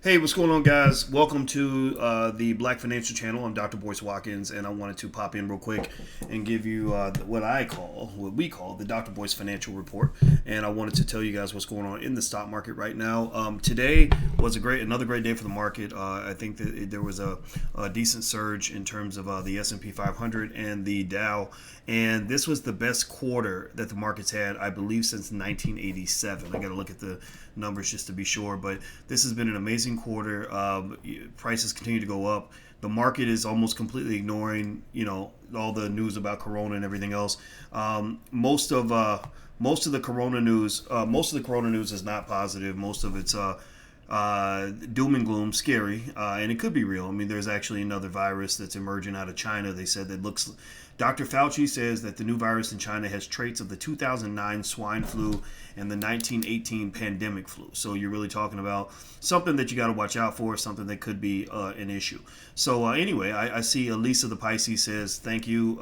Hey, what's going on, guys? Welcome to the Black Financial Channel. I'm Dr. Boyce Watkins, and I wanted to pop in real quick and give you what we call the Dr. Boyce Financial Report. And I wanted to tell you guys what's going on in the stock market right now. Today was another great day for the market. I think that there was a decent surge in terms of the S&P 500 and the Dow, and this was the best quarter that the market's had, I believe, since 1987. I got to look at the numbers just to be sure, but this has been an amazing quarter. Prices continue to go up. The market is almost completely ignoring, all the news about Corona and everything else. Most of the Corona news is not positive. Most of it's doom and gloom, scary, and it could be real. I mean, there's actually another virus that's emerging out of China. They said that looks. Dr. Fauci says that the new virus in China has traits of the 2009 swine flu and the 1918 pandemic flu. So you're really talking about something that you got to watch out for, something that could be an issue. So anyway, I see Elisa the Pisces says, thank you,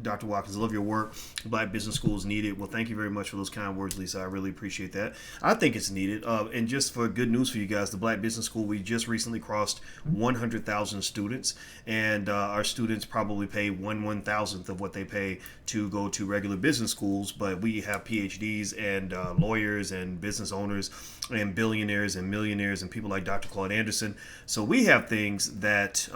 Dr. Watkins, I love your work. Black business schools need it. Well, thank you very much for those kind words, Lisa. I really appreciate that. I think it's needed. And just for good news for you guys, the Black Business School, we just recently crossed 100,000 students, and our students probably pay 1/1000th of what they pay to go to regular business schools, but we have PhDs and lawyers and business owners and billionaires and millionaires and people like Dr. Claude Anderson. So we have things that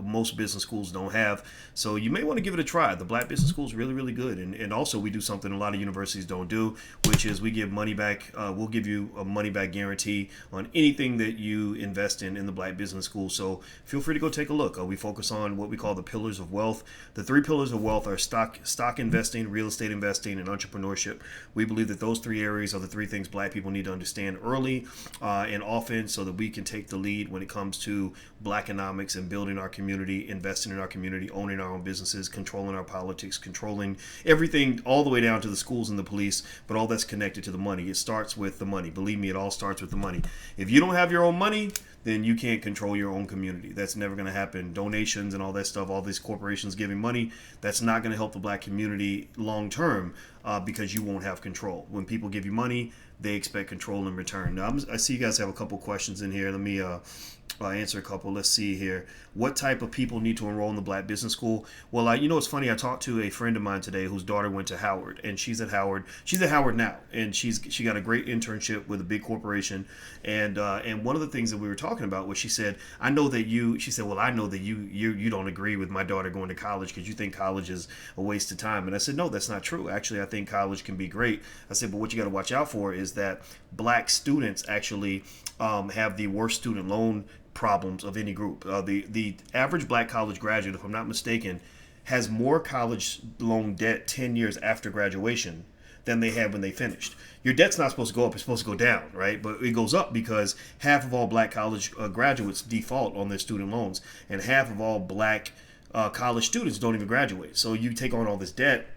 most business schools don't have. So you may want to give it a try. The Black Business School is really, really good. And also we do something a lot of universities don't do, which is we give money back. We'll give you a money back guarantee on anything that you invest in the Black Business School. So feel free to go take a look. We focus on what we call the pillars of wealth. The three pillars of wealth are stock investing, real estate investing, and entrepreneurship. We believe that those three areas are the three things Black people need to understand early and often, so that we can take the lead when it comes to Blackonomics and building our community, investing in our community, owning our own businesses, controlling our politics, controlling everything all the way down to the schools and the police, but all that's connected to the money. It starts with the money. Believe me, it all starts with the money. If you don't have your own money, then you can't control your own community. That's never going to happen. Donations and all that stuff, all these corporations giving money, that's not going to help the Black community long term because you won't have control. When people give you money, they expect control in return. Now, I see you guys have a couple questions in here. Let me answer a couple. Let's see here. What type of people need to enroll in the Black Business School? Well, it's funny. I talked to a friend of mine today whose daughter went to Howard, and she's at Howard. She's at Howard now, and she got a great internship with a big corporation. And one of the things that we were talking about was she said, I know that you don't agree with my daughter going to college because you think college is a waste of time. And I said, no, that's not true. Actually, I think college can be great. I said, but what you got to watch out for is that Black students actually have the worst student loan problems of any group. The average Black college graduate, if I'm not mistaken, has more college loan debt 10 years after graduation than they had when they finished. Your debt's not supposed to go up, it's supposed to go down, right? But it goes up because half of all Black college graduates default on their student loans, and half of all Black college students don't even graduate. So you take on all this debt,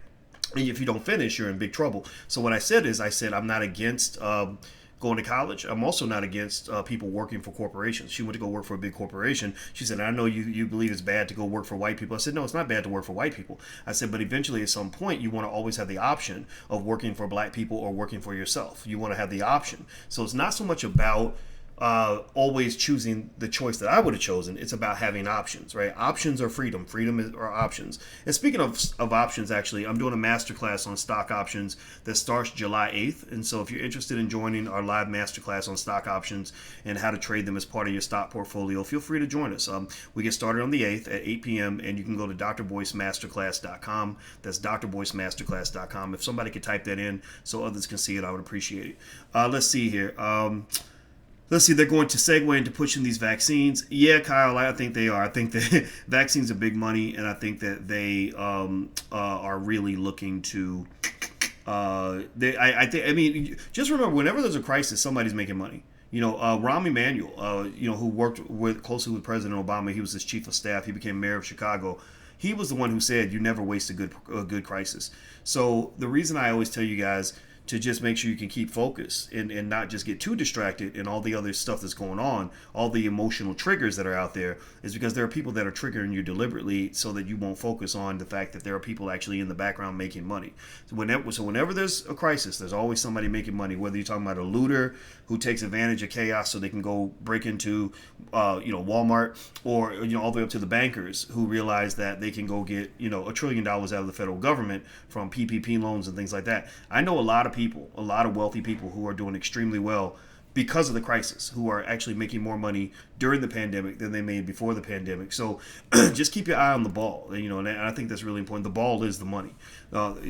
and if you don't finish, you're in big trouble. So what I said I'm not against going to college. I'm also not against people working for corporations. She went to go work for a big corporation. She said, I know you believe it's bad to go work for white people. I said, no, it's not bad to work for white people. I said, but eventually at some point you want to always have the option of working for Black people or working for yourself. You want to have the option. So it's not so much about always choosing the choice that I would have chosen. It's about having options, right? Options are freedom. Freedom are options. And speaking of options, actually, I'm doing a masterclass on stock options that starts July 8th. And so if you're interested in joining our live masterclass on stock options and how to trade them as part of your stock portfolio, feel free to join us. We get started on the 8th at 8 p.m. and you can go to drboycemasterclass.com. That's drboycemasterclass.com. If somebody could type that in so others can see it, I would appreciate it. Let's see here. Let's see, they're going to segue into pushing these vaccines. Yeah, Kyle, I think they are. I think that vaccines are big money, and I think that they are really looking to. Just remember, whenever there's a crisis, somebody's making money. Rahm Emanuel, who worked closely with President Obama, he was his chief of staff. He became mayor of Chicago. He was the one who said, "You never waste a good crisis." So the reason I always tell you guys, to just make sure you can keep focused and not just get too distracted in all the other stuff that's going on, all the emotional triggers that are out there, is because there are people that are triggering you deliberately so that you won't focus on the fact that there are people actually in the background making money. So whenever there's a crisis, there's always somebody making money, whether you're talking about a looter who takes advantage of chaos so they can go break into Walmart, or all the way up to the bankers who realize that they can go get $1 trillion out of the federal government from PPP loans and things like that. I know a lot of wealthy people who are doing extremely well because of the crisis, who are actually making more money during the pandemic than they made before the pandemic. So just keep your eye on the ball, and I think that's really important. The ball is the money.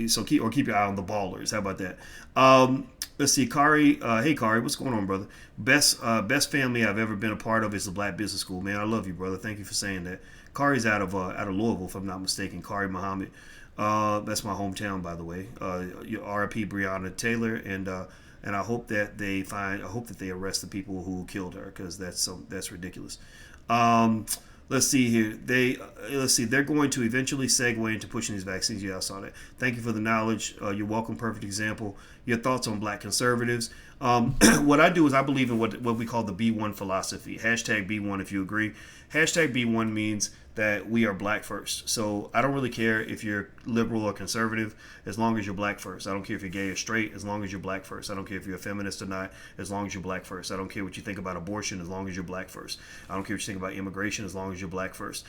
So keep your eye on the ballers. How about that? Let's see, Kari. Hey, Kari, what's going on, brother? Best family I've ever been a part of is the Black Business School. Man, I love you, brother. Thank you for saying that. Kari's out of Louisville, if I'm not mistaken. Kari Muhammad. That's my hometown, by the way. R.I.P. Breonna Taylor, and I hope that they arrest the people who killed her, because that's ridiculous. Let's see here. They're going to eventually segue into pushing these vaccines. Yeah, I saw that. Thank you for the knowledge. You're welcome. Perfect example. Your thoughts on Black conservatives. What I do is I believe in what we call the B1 philosophy. Hashtag B1 if you agree. Hashtag B1 means that we are Black first. So I don't really care if you're liberal or conservative, as long as you're Black first. I don't care if you're gay or straight, as long as you're Black first. I don't care if you're a feminist or not, as long as you're Black first. I don't care what you think about abortion, as long as you're Black first. I don't care what you think about immigration, as long as you're Black first.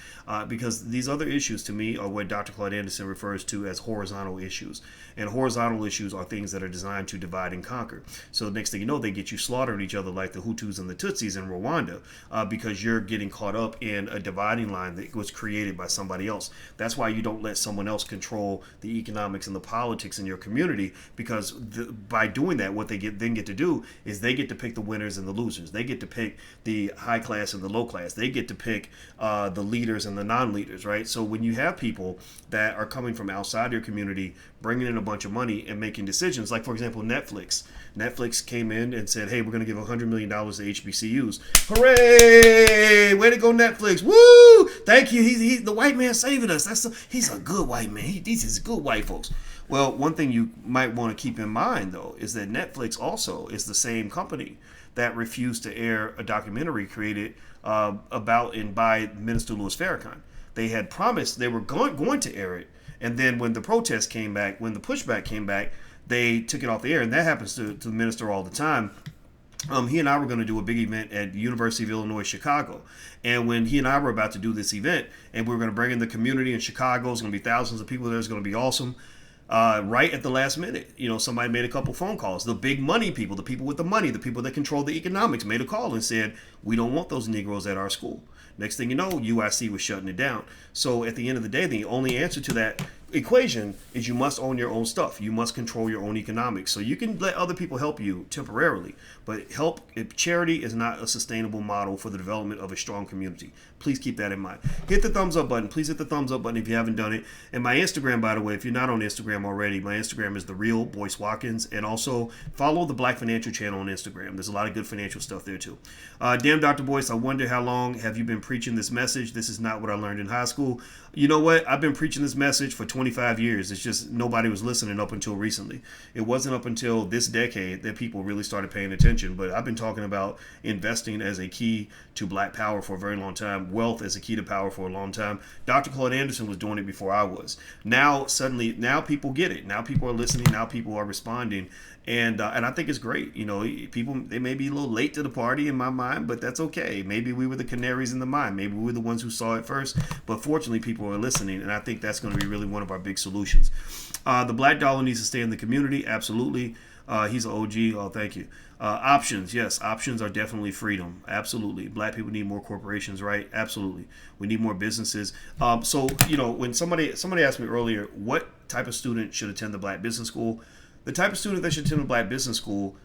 Because these other issues, to me, are what Dr. Claude Anderson refers to as horizontal issues. And horizontal issues are things that are designed to divide and conquer. So next thing you know, they get you slaughtering each other like the Hutus and the Tutsis in Rwanda, because you're getting caught up in a dividing line that was created by somebody else. That's why you don't let someone else control the economics and the politics in your community, because by doing that, what they get to do is they get to pick the winners and the losers. They get to pick the high class and the low class. They get to pick the leaders and the non-leaders, right? So when you have people that are coming from outside your community, bringing in a bunch of money and making decisions, like, for example, Netflix came in and said, hey, we're going to give $100 million to HBCUs. Hooray! Way to go, Netflix. Woo! Thank you. He's the white man saving us. He's a good white man. These is good white folks. Well, one thing you might want to keep in mind, though, is that Netflix also is the same company that refused to air a documentary created about and by Minister Louis Farrakhan. They had promised they were going to air it, and then when the protest came back, when the pushback came back, they took it off the air, and that happens to the minister all the time. He and I were going to do a big event at the University of Illinois, Chicago. And when he and I were about to do this event, and we were going to bring in the community in Chicago, it's going to be thousands of people there, it's going to be awesome. Right at the last minute, somebody made a couple phone calls. The big money people, the people with the money, the people that control the economics, made a call and said, we don't want those Negroes at our school. Next thing you know, UIC was shutting it down. So at the end of the day, the only answer to that equation is you must own your own stuff. You must control your own economics. So you can let other people help you temporarily, but charity is not a sustainable model for the development of a strong community. Please keep that in mind. Hit the thumbs up button. Please hit the thumbs up button if you haven't done it. And my Instagram, by the way, if you're not on Instagram already, my Instagram is The Real Boyce Watkins. And also follow the Black Financial Channel on Instagram. There's a lot of good financial stuff there too. Damn, Dr. Boyce, I wonder how long have you been preaching this message? This is not what I learned in high school. You know what? I've been preaching this message for 25 years. It's just nobody was listening up until recently. It wasn't up until this decade that people really started paying attention. But I've been talking about investing as a key to Black power for a very long time. Wealth as a key to power for a long time. Dr. Claude Anderson was doing it before I was. Now people get it. Now people are listening. Now people are responding. And I think it's great. People, they may be a little late to the party in my mind, but that's okay. Maybe we were the canaries in the mine. Maybe we were the ones who saw it first. But fortunately, people are listening, and I think that's going to be really one of our big solutions. The Black dollar needs to stay in the community. Absolutely. He's an OG. Oh, thank you. Options. Yes, options are definitely freedom. Absolutely. Black people need more corporations, right? Absolutely. We need more businesses. So, when somebody asked me earlier, what type of student should attend the Black Business School? The type of student that should attend a Black Business School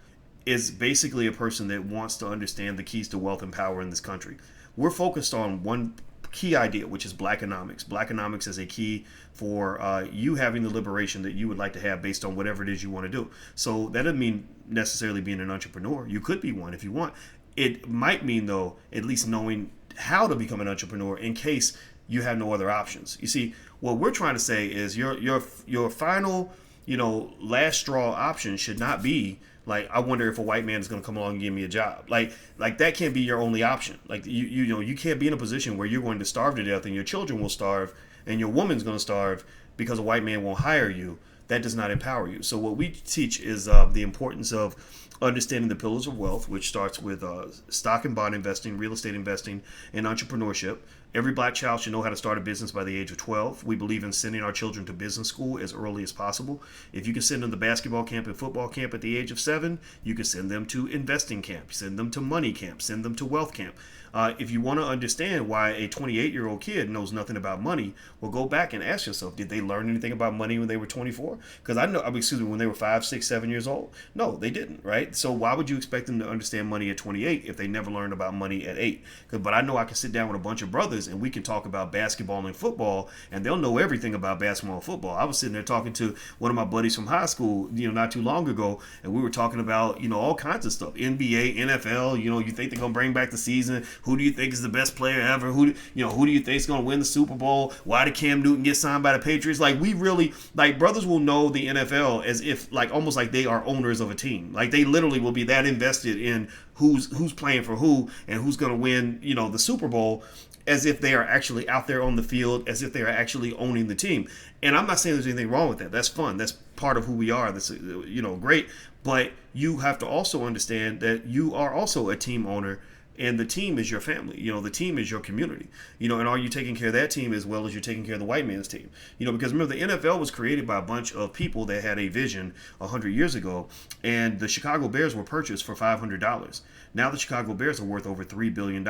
is basically a person that wants to understand the keys to wealth and power in this country. We're focused on one key idea, which is Blackonomics. Blackonomics is a key for you having the liberation that you would like to have based on whatever it is you want to do. So that doesn't mean necessarily being an entrepreneur. You could be one if you want. It might mean, though, at least knowing how to become an entrepreneur in case you have no other options. You see, what we're trying to say is your final last straw option should not be like, I wonder if a white man is going to come along and give me a job. Like that can't be your only option. Like you can't be in a position where you're going to starve to death and your children will starve and your woman's going to starve because a white man won't hire you. That does not empower you. So what we teach is the importance of understanding the pillars of wealth, which starts with stock and bond investing, real estate investing, and entrepreneurship. Every black child should know how to start a business by the age of 12. We believe in sending our children to business school as early as possible. If you can send them to basketball camp and football camp at the age of 7, you can send them to investing camp, send them to money camp, send them to wealth camp. If you want to understand why a 28-year-old kid knows nothing about money, well, go back and ask yourself, did they learn anything about money when they were 24? Because when they were 5, 6, 7 years old? No, they didn't, right? So why would you expect them to understand money at 28 if they never learned about money at 8? But I know I can sit down with a bunch of brothers and we can talk about basketball and football, and they'll know everything about basketball and football. I was sitting there talking to one of my buddies from high school, not too long ago, and we were talking about, all kinds of stuff. NBA, NFL, you think they're going to bring back the season? Who do you think is the best player ever? Who do you think is going to win the Super Bowl? Why did Cam Newton get signed by the Patriots? Like, we really, brothers will know the NFL as if, almost like they are owners of a team. Like, they literally will be that invested in who's playing for who and who's going to win, the Super Bowl, as if they are actually out there on the field, as if they are actually owning the team. And I'm not saying there's anything wrong with that. That's fun. That's part of who we are. That's, great. But you have to also understand that you are also a team owner, and the team is your family. The team is your community. And are you taking care of that team as well as you're taking care of the white man's team? Because remember, the NFL was created by a bunch of people that had a vision 100 years ago, and the Chicago Bears were purchased for $500. Now the Chicago Bears are worth over $3 billion.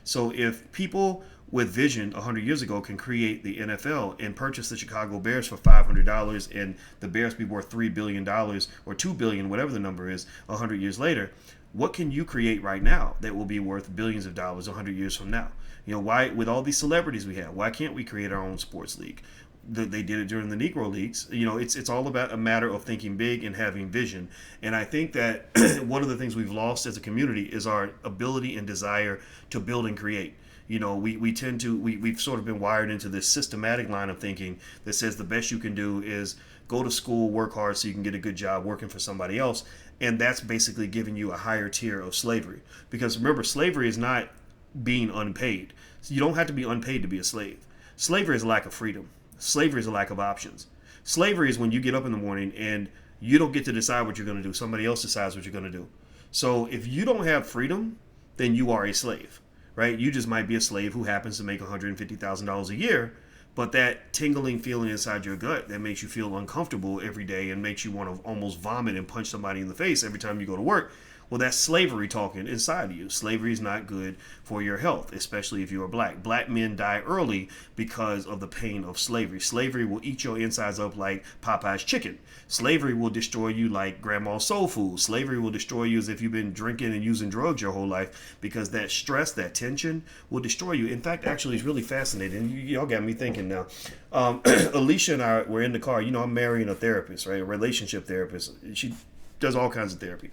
So if people with vision 100 years ago can create the NFL and purchase the Chicago Bears for $500, and the Bears be worth $3 billion or $2 billion, whatever the number is, 100 years later, what can you create right now that will be worth billions of dollars 100 years from now? Why, with all these celebrities we have, why can't we create our own sports league? They did it during the Negro Leagues. It's all about a matter of thinking big and having vision. And I think that one of the things we've lost as a community is our ability and desire to build and create. We've sort of been wired into this systematic line of thinking that says the best you can do is go to school, work hard so you can get a good job working for somebody else. And that's basically giving you a higher tier of slavery. Because remember, slavery is not being unpaid. So you don't have to be unpaid to be a slave. Slavery is a lack of freedom. Slavery is a lack of options. Slavery is when you get up in the morning and you don't get to decide what you're going to do. Somebody else decides what you're going to do. So if you don't have freedom, then you are a slave, right? You just might be a slave who happens to make $150,000 a year, but that tingling feeling inside your gut that makes you feel uncomfortable every day and makes you want to almost vomit and punch somebody in the face every time you go to work, well, that's slavery talking inside of you. Slavery is not good for your health, especially if you are black. Black men die early because of the pain of slavery. Slavery will eat your insides up like Popeye's chicken. Slavery will destroy you like Grandma's soul food. Slavery will destroy you as if you've been drinking and using drugs your whole life, because that stress, that tension will destroy you. In fact, actually, it's really fascinating. Y'all got me thinking now. Alicia and I were in the car. I'm marrying a therapist, right? A relationship therapist. She does all kinds of therapy.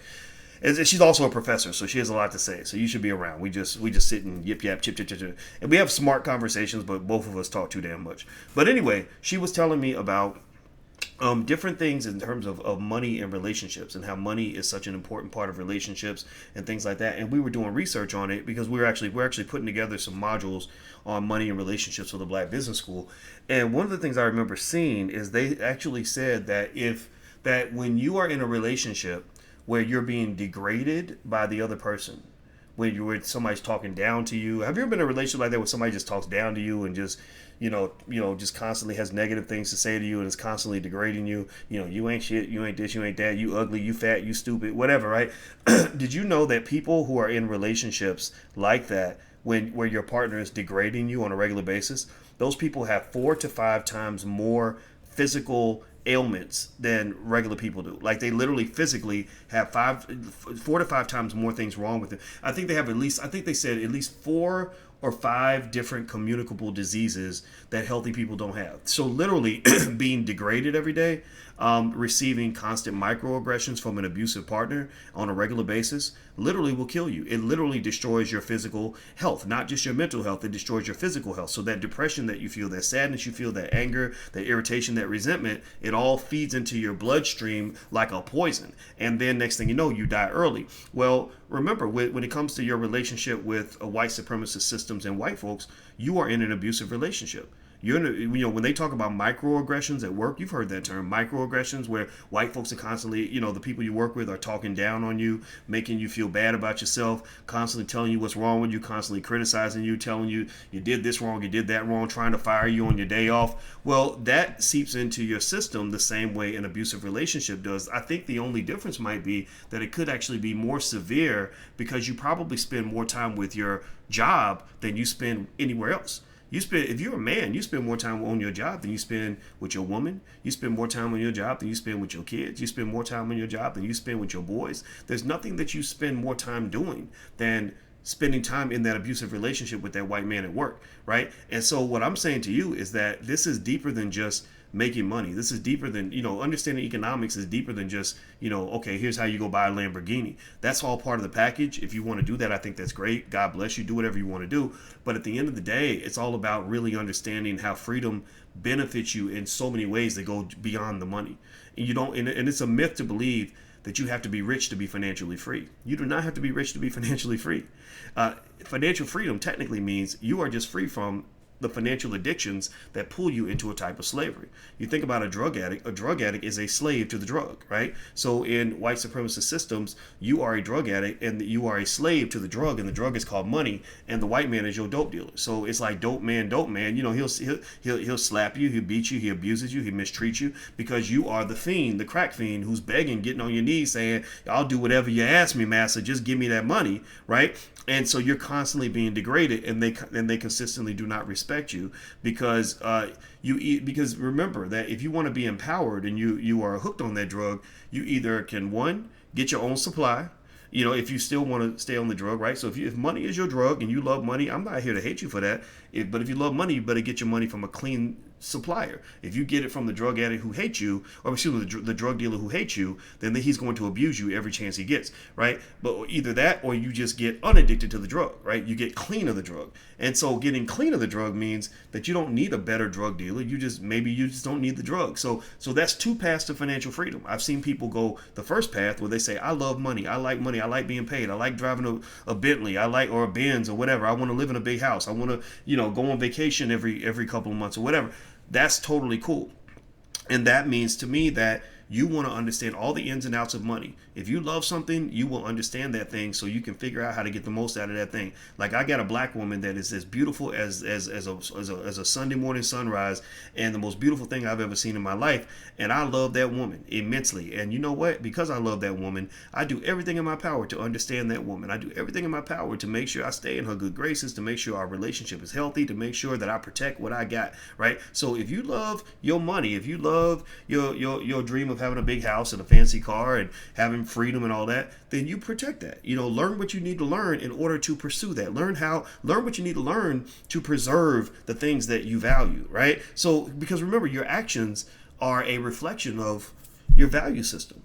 And she's also a professor, so she has a lot to say. So you should be around. We just sit and yip yap, chip chip chip chip, and we have smart conversations. But both of us talk too damn much. But anyway, she was telling me about different things in terms of money and relationships, and how money is such an important part of relationships and things like that. And we were doing research on it because we're actually putting together some modules on money and relationships for the Black Business School. And one of the things I remember seeing is they actually said that when you are in a relationship where you're being degraded by the other person, where somebody's talking down to you. Have you ever been in a relationship like that where somebody just talks down to you and just, just constantly has negative things to say to you and is constantly degrading you? You ain't shit, you ain't this, you ain't that, you ugly, you fat, you stupid, whatever, right? Did you know that people who are in relationships like that, where your partner is degrading you on a regular basis, those people have 4 to 5 times more physical ailments than regular people do. Like, they literally physically have 4 to 5 times more things wrong with them. I think they said at least 4 or 5 different communicable diseases that healthy people don't have. So literally being degraded every day, receiving constant microaggressions from an abusive partner on a regular basis literally will kill you. It literally destroys your physical health, not just your mental health. It destroys your physical health. So that depression that you feel, that sadness you feel, that anger, that irritation, that resentment, it all feeds into your bloodstream like a poison. And then next thing you know, you die early. Well, remember, when it comes to your relationship with white supremacist systems and white folks, you are in an abusive relationship. You're in a, when they talk about microaggressions at work, you've heard that term, microaggressions, where white folks are constantly, the people you work with are talking down on you, making you feel bad about yourself, constantly telling you what's wrong with you, constantly criticizing you, telling you you did this wrong, you did that wrong, trying to fire you on your day off. Well, that seeps into your system the same way an abusive relationship does. I think the only difference might be that it could actually be more severe because you probably spend more time with your job than you spend anywhere else. If you're a man, you spend more time on your job than you spend with your woman. You spend more time on your job than you spend with your kids. You spend more time on your job than you spend with your boys. There's nothing that you spend more time doing than spending time in that abusive relationship with that white man at work, right? And so what I'm saying to you is that this is deeper than just making money. This is deeper than, understanding economics is deeper than just, okay, here's how you go buy a Lamborghini. That's all part of the package. If you want to do that, I think that's great. God bless you. Do whatever you want to do. But at the end of the day, it's all about really understanding how freedom benefits you in so many ways that go beyond the money. And and it's a myth to believe that you have to be rich to be financially free. You do not have to be rich to be financially free. Financial freedom technically means you are just free from the financial addictions that pull you into a type of slavery. You think about a drug addict is a slave to the drug, right? So in white supremacist systems, you are a drug addict and you are a slave to the drug, and the drug is called money, and the white man is your dope dealer. So it's like dope man. He'll slap you, he'll beat you, he abuses you, he mistreats you because you are the fiend, the crack fiend who's begging, getting on your knees saying, I'll do whatever you ask me, master, just give me that money, right? And so you're constantly being degraded, and they consistently do not respect you because because remember that if you want to be empowered and you are hooked on that drug, you either can, one, get your own supply. If you still want to stay on the drug, right? So if money is your drug and you love money, I'm not here to hate you for that. But if you love money, you better get your money from a clean supplier. If you get it from the drug addict who hates you, or excuse me, the drug dealer who hates you, then he's going to abuse you every chance he gets, right? But either that or you just get unaddicted to the drug, right? You get clean of the drug. And so getting clean of the drug means that you don't need a better drug dealer. Maybe you just don't need the drug. So that's 2 paths to financial freedom. I've seen people go the first path where they say, I love money. I like money. I like being paid. I like driving a Bentley. Or a Benz or whatever. I want to live in a big house. I want to, go on vacation every couple of months or whatever. That's totally cool. And that means to me that you want to understand all the ins and outs of money. If you love something, you will understand that thing so you can figure out how to get the most out of that thing. Like I got a black woman that is as beautiful as a Sunday morning sunrise and the most beautiful thing I've ever seen in my life. And I love that woman immensely. And you know what? Because I love that woman, I do everything in my power to understand that woman. I do everything in my power to make sure I stay in her good graces, to make sure our relationship is healthy, to make sure that I protect what I got, right? So if you love your money, if you love your dream of having a big house and a fancy car and having freedom and all that, then you protect that. Learn what you need to learn in order to pursue that. Learn what you need to learn to preserve the things that you value, right? So because remember, your actions are a reflection of your value system.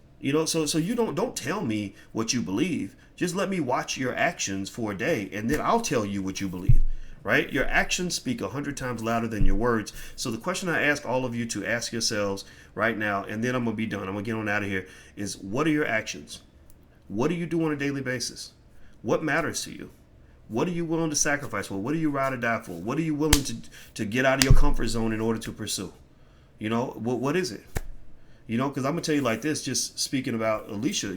So you don't tell me what you believe. Just let me watch your actions for a day, and then I'll tell you what you believe. Right? Your actions speak 100 times louder than your words. So the question I ask all of you to ask yourselves right now, and then I'm going to be done, I'm going to get on out of here, is what are your actions? What do you do on a daily basis? What matters to you? What are you willing to sacrifice for? What are you ride or die for? What are you willing to get out of your comfort zone in order to pursue? What is it? Because I'm going to tell you like this, just speaking about Alicia,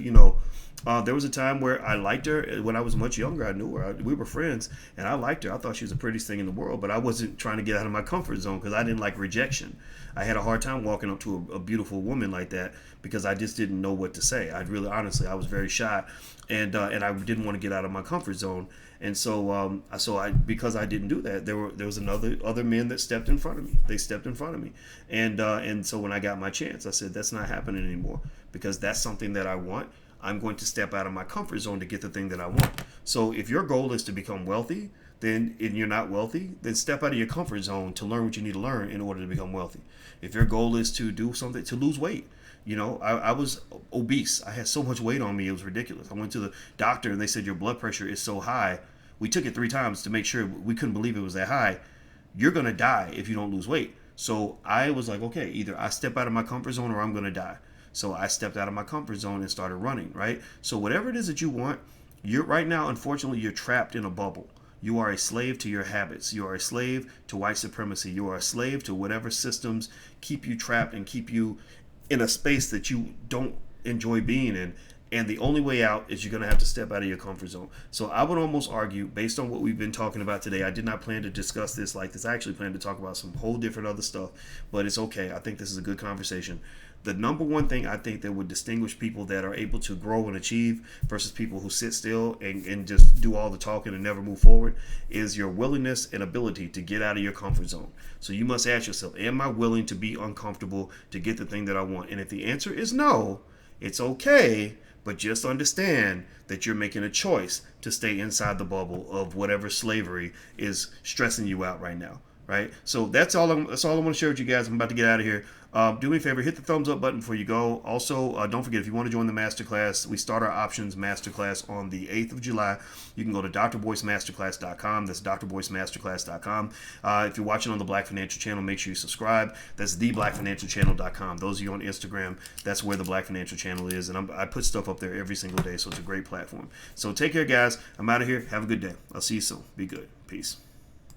there was a time where I liked her when I was much younger. I knew her. We were friends, and I liked her. I thought she was the prettiest thing in the world, but I wasn't trying to get out of my comfort zone because I didn't like rejection. I had a hard time walking up to a beautiful woman like that because I just didn't know what to say. I was very shy, and I didn't want to get out of my comfort zone. And so because I didn't do that, there was other men that stepped in front of me. They stepped in front of me, and so when I got my chance, I said that's not happening anymore because that's something that I want. I'm going to step out of my comfort zone to get the thing that I want. So if your goal is to become wealthy, then and you're not wealthy, then step out of your comfort zone to learn what you need to learn in order to become wealthy. If your goal is to do something to lose weight, I was obese. I had so much weight on me, it was ridiculous. I went to the doctor and they said your blood pressure is so high. We took it 3 times to make sure. We couldn't believe it was that high. You're gonna die if you don't lose weight. So I was like, okay, either I step out of my comfort zone or I'm gonna die. So I stepped out of my comfort zone and started running, right? So whatever it is that you want, you're right now, unfortunately, you're trapped in a bubble. You are a slave to your habits. You are a slave to white supremacy. You are a slave to whatever systems keep you trapped and keep you in a space that you don't enjoy being in. And the only way out is you're going to have to step out of your comfort zone. So I would almost argue, based on what we've been talking about today, I did not plan to discuss this like this. I actually planned to talk about some whole different other stuff, but it's okay. I think this is a good conversation. The number one thing I think that would distinguish people that are able to grow and achieve versus people who sit still and just do all the talking and never move forward is your willingness and ability to get out of your comfort zone. So you must ask yourself, am I willing to be uncomfortable to get the thing that I want? And if the answer is no, it's okay, but just understand that you're making a choice to stay inside the bubble of whatever slavery is stressing you out right now. Right? So that's all I want to share with you guys. I'm about to get out of here. Do me a favor, hit the thumbs up button before you go. Also, don't forget, if you want to join the masterclass, we start our options masterclass on the 8th of July. You can go to drboycemasterclass.com. That's drboycemasterclass.com. If you're watching on the Black Financial Channel, make sure you subscribe. That's theblackfinancialchannel.com. Those of you on Instagram, that's where the Black Financial Channel is. And I put stuff up there every single day, so it's a great platform. So take care, guys. I'm out of here. Have a good day. I'll see you soon. Be good. Peace.